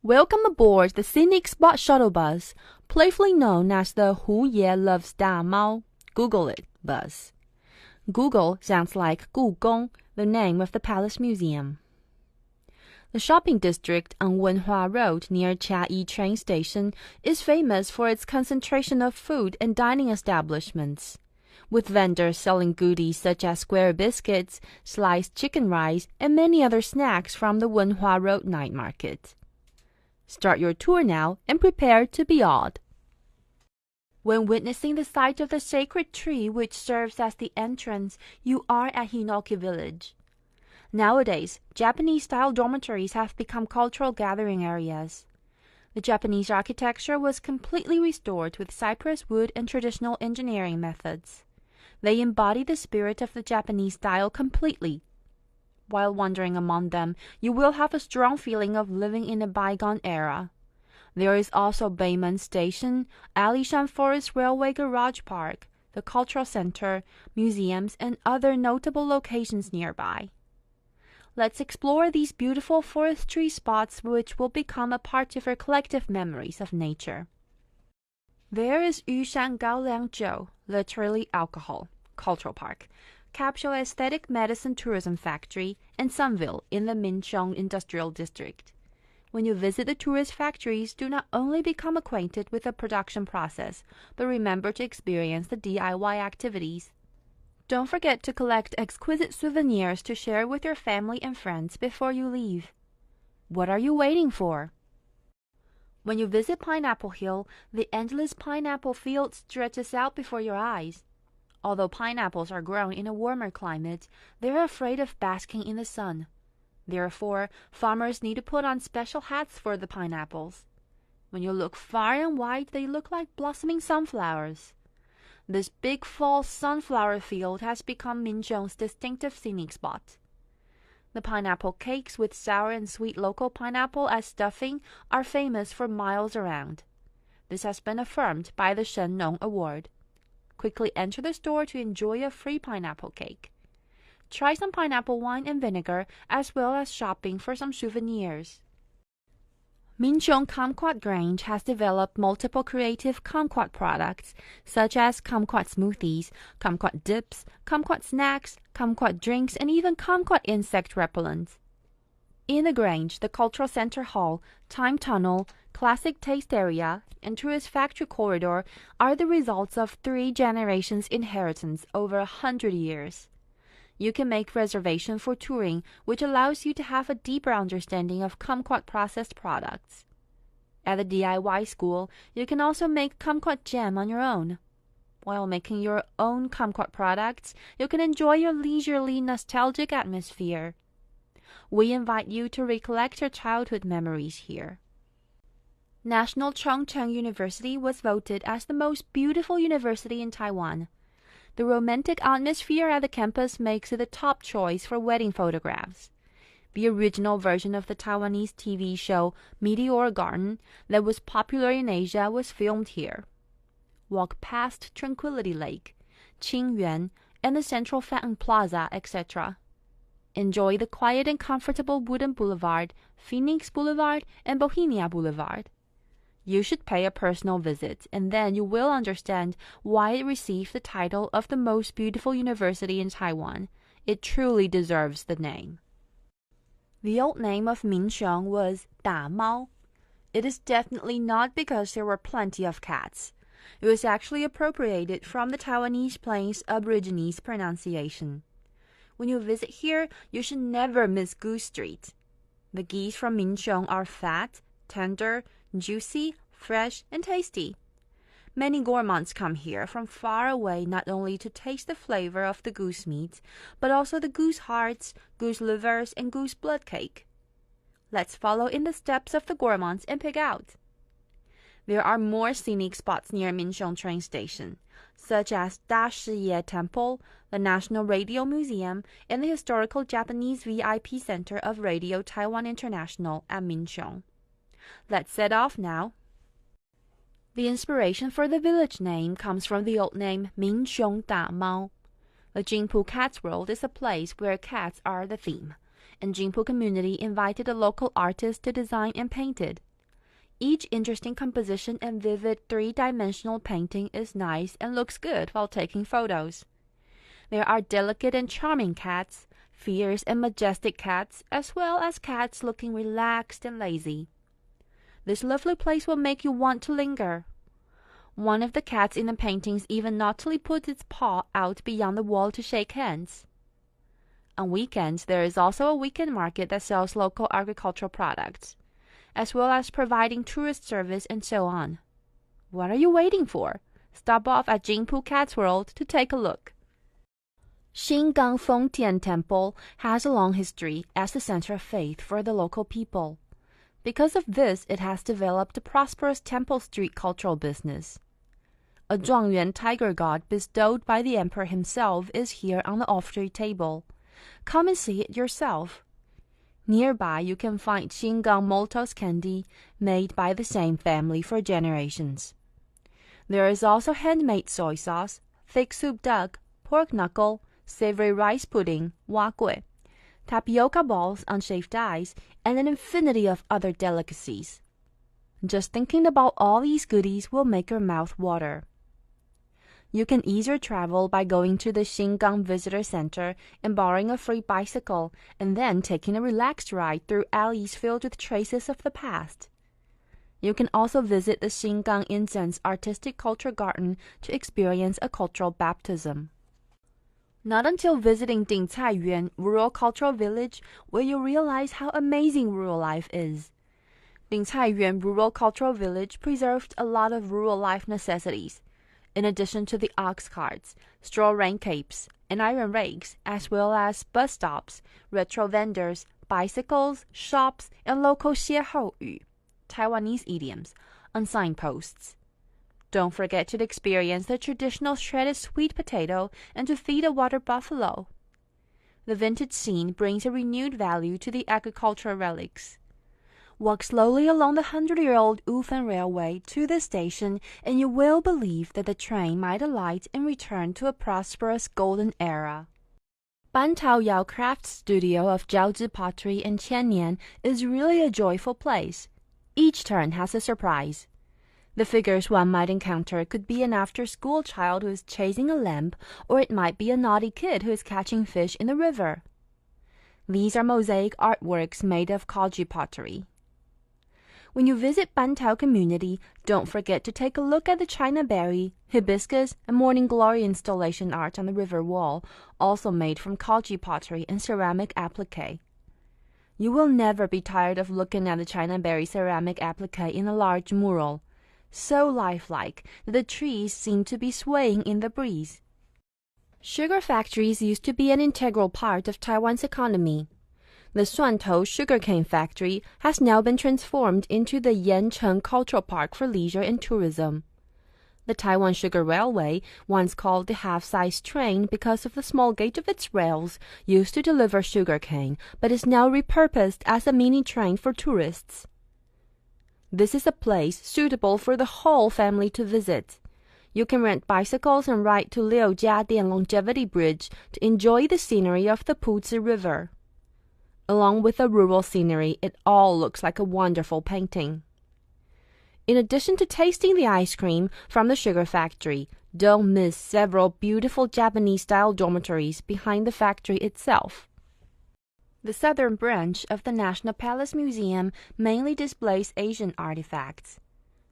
Welcome aboard the Scenic Spot Shuttle Bus, playfully known as the Hu Ye Loves Da Mao, Google it bus. Google sounds like 故宫, the name of the Palace Museum. The shopping district on Wenhua Road near Chiayi train station is famous for its concentration of food and dining establishments, with vendors selling goodies such as square biscuits, sliced chicken rice, and many other snacks from the Wenhua Road night market. Start your tour now and prepare to be awed. When witnessing the sight of the sacred tree which serves as the entrance, you are at Hinoki Village. Nowadays, Japanese-style dormitories have become cultural gathering areas. The Japanese architecture was completely restored with cypress wood and traditional engineering methods. They embody the spirit of the Japanese style completely. While wandering among them, you will have a strong feeling of living in a bygone era. There is also Beiman Station, Alishan Forest Railway Garage Park, the Cultural Center, museums, and other notable locations nearby. Let's explore these beautiful forestry spots which will become a part of our collective memories of nature. There is Yushan Gaoliangzhou, literally alcohol, cultural park, capsule aesthetic medicine tourism factory, and Sunville in the Minchong Industrial District. When you visit the tourist factories, do not only become acquainted with the production process, but remember to experience the DIY activities. Don't forget to collect exquisite souvenirs to share with your family and friends before you leave. What are you waiting for? When you visit Pineapple Hill, the endless pineapple field stretches out before your eyes. Although pineapples are grown in a warmer climate, they're afraid of basking in the sun. Therefore, farmers need to put on special hats for the pineapples. When you look far and wide, they look like blossoming sunflowers. This big fall sunflower field has become Minchong's distinctive scenic spot. The pineapple cakes with sour and sweet local pineapple as stuffing are famous for miles around. This has been affirmed by the Shen-Nong Award. Quickly enter the store to enjoy a free pineapple cake. Try some pineapple wine and vinegar, as well as shopping for some souvenirs. Minchong Kumquat Grange has developed multiple creative kumquat products, such as kumquat smoothies, kumquat dips, kumquat snacks, kumquat drinks, and even kumquat insect repellents. In the Grange, the Cultural Center Hall, Time Tunnel, Classic Taste Area, and Tourist Factory Corridor are the results of 3 generations' inheritance over 100 years. You can make reservation for touring, which allows you to have a deeper understanding of kumquat processed products. At the DIY school, you can also make kumquat jam on your own. While making your own kumquat products, you can enjoy your leisurely, nostalgic atmosphere. We invite you to recollect your childhood memories here. National Chongcheng University was voted as the most beautiful university in Taiwan. The romantic atmosphere at the campus makes it a top choice for wedding photographs. The original version of the Taiwanese TV show Meteor Garden that was popular in Asia was filmed here. Walk past Tranquility Lake, Qingyuan, and the Central Fountain Plaza, etc. Enjoy the quiet and comfortable Wooden Boulevard, Phoenix Boulevard, and Bohemia Boulevard. You should pay a personal visit, and then you will understand why it received the title of the most beautiful university in Taiwan. It truly deserves the name. The old name of Minchong was Da Mao. It is definitely not because there were plenty of cats. It was actually appropriated from the Taiwanese Plains Aborigines pronunciation. When you visit here, you should never miss Goose Street. The geese from Minchong are fat, tender, juicy, fresh, and tasty. Many gourmands come here from far away not only to taste the flavor of the goose meat, but also the goose hearts, goose livers, and goose blood cake. Let's follow in the steps of the gourmands and pick out. There are more scenic spots near Minchong train station, such as Da Shiye Temple, the National Radio Museum, and the historical Japanese VIP Center of Radio Taiwan International at Minchong. Let's set off now. The inspiration for the village name comes from the old name Minchong Da Mao. The Jingpu Cats World is a place where cats are the theme, and Jingpu community invited a local artist to design and paint it. Each interesting composition and vivid three-dimensional painting is nice and looks good while taking photos. There are delicate and charming cats, fierce and majestic cats, as well as cats looking relaxed and lazy. This lovely place will make you want to linger. One of the cats in the paintings even naughtily puts its paw out beyond the wall to shake hands. On weekends, there is also a weekend market that sells local agricultural products, as well as providing tourist service and so on. What are you waiting for? Stop off at Jingpu Cat's World to take a look. Xingang Fengtian Temple has a long history as the center of faith for the local people. Because of this, it has developed a prosperous temple street cultural business. A Zhuangyuan tiger god bestowed by the emperor himself is here on the offertory table. Come and see it yourself. Nearby, you can find Xingang Maltose candy made by the same family for generations. There is also handmade soy sauce, thick soup duck, pork knuckle, savory rice pudding, wakui, tapioca balls on shaved ice, and an infinity of other delicacies. Just thinking about all these goodies will make your mouth water. You can ease your travel by going to the Xingang Visitor Center and borrowing a free bicycle, and then taking a relaxed ride through alleys filled with traces of the past. You can also visit the Xingang Incense Artistic Culture Garden to experience a cultural baptism. Not until visiting Dingcaiyuan Rural Cultural Village will you realize how amazing rural life is. Dingcaiyuan Rural Cultural Village preserved a lot of rural life necessities, in addition to the ox carts, straw rain capes, and iron rakes, as well as bus stops, retro vendors, bicycles, shops, and local 歇后语, Taiwanese idioms, on signposts. Don't forget to experience the traditional shredded sweet potato and to feed a water buffalo. The vintage scene brings a renewed value to the agricultural relics. Walk slowly along the 100-year-old Ufan Railway to the station, and you will believe that the train might alight and return to a prosperous golden era. Ban Tao Yao Craft Studio of Jiaozhi Pottery in Qiannian is really a joyful place. Each turn has a surprise. The figures one might encounter could be an after-school child who is chasing a lamp, or it might be a naughty kid who is catching fish in the river. These are mosaic artworks made of Kaji pottery. When you visit Ban Tao community, don't forget to take a look at the China berry, hibiscus, and morning glory installation art on the river wall, also made from Kaji pottery and ceramic applique. You will never be tired of looking at the China berry ceramic applique in a large mural, so lifelike that the trees seem to be swaying in the breeze. Sugar factories used to be an integral part of Taiwan's economy. The Suantou sugarcane factory has now been transformed into the Yancheng Cultural Park for leisure and tourism. The Taiwan Sugar Railway, once called the half-size train because of the small gauge of its rails, used to deliver sugarcane, but is now repurposed as a mini train for tourists. This is a place suitable for the whole family to visit. You can rent bicycles and ride to Liujiadian Longevity Bridge to enjoy the scenery of the Puzi River. Along with the rural scenery, it all looks like a wonderful painting. In addition to tasting the ice cream from the sugar factory, don't miss several beautiful Japanese-style dormitories behind the factory itself. The southern branch of the National Palace Museum mainly displays Asian artifacts.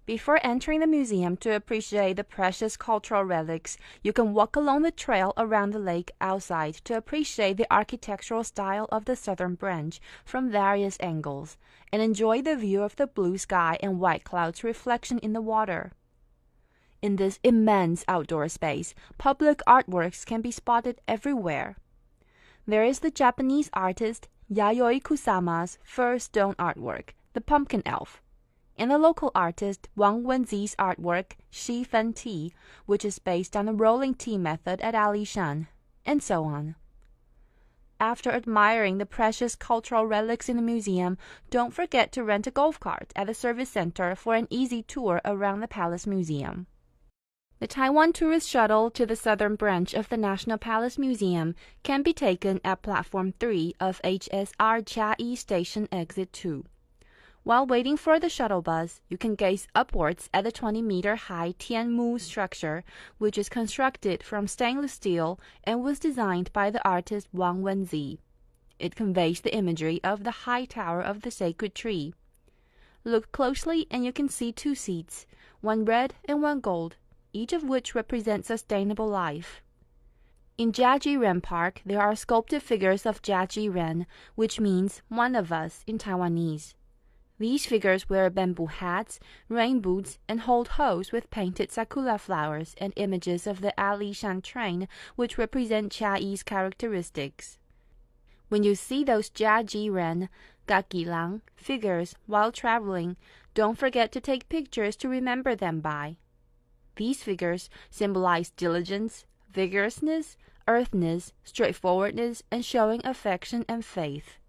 Before entering the museum to appreciate the precious cultural relics, you can walk along the trail around the lake outside to appreciate the architectural style of the southern branch from various angles, and enjoy the view of the blue sky and white clouds reflection in the water. In this immense outdoor space, public artworks can be spotted everywhere. There is the Japanese artist Yayoi Kusama's first stone artwork, The Pumpkin Elf, and the local artist Wang Wenzi's artwork, Xi Fen Tea, which is based on the rolling tea method at Alishan, and so on. After admiring the precious cultural relics in the museum, don't forget to rent a golf cart at the service center for an easy tour around the Palace Museum. The Taiwan Tourist Shuttle to the southern branch of the National Palace Museum can be taken at Platform 3 of HSR Chiayi Station Exit 2. While waiting for the shuttle bus, you can gaze upwards at the 20-meter-high Tianmu structure, which is constructed from stainless steel and was designed by the artist Wang Wenzi. It conveys the imagery of the high tower of the sacred tree. Look closely and you can see two seats, one red and one gold, each of which represents sustainable life. In Jiaji-ren Park, there are sculpted figures of Jiaji-ren, which means one of us in Taiwanese. These figures wear bamboo hats, rain boots, and hold hoes with painted sakura flowers and images of the Ali-shan train, which represent Chiayi's characteristics. When you see those Jiaji-ren, gakilang, figures while traveling, don't forget to take pictures to remember them by. These figures symbolize diligence, vigorousness, earthiness, straightforwardness, and showing affection and faith.